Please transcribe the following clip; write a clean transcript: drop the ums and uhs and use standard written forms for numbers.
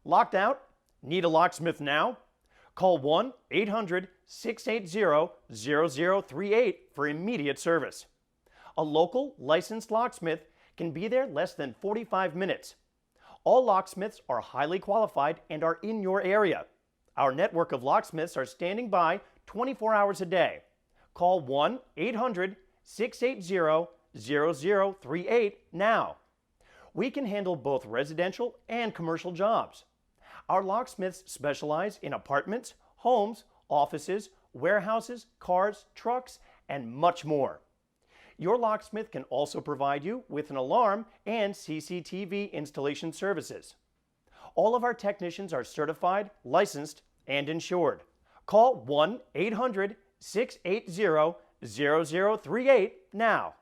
Locked out? Need a locksmith now? Call 1-800-680-0038 for immediate service. A local licensed locksmith can be there less than 45 minutes. All locksmiths are highly qualified and are in your area. Our network of locksmiths are standing by 24 hours a day. Call 1-800-680-0038 now. We can handle both residential and commercial jobs. Our locksmiths specialize in apartments, homes, offices, warehouses, cars, trucks, and much more. Your locksmith can also provide you with an alarm and CCTV installation services. All of our technicians are certified, licensed, and insured. Call 1-800-680-0038 now.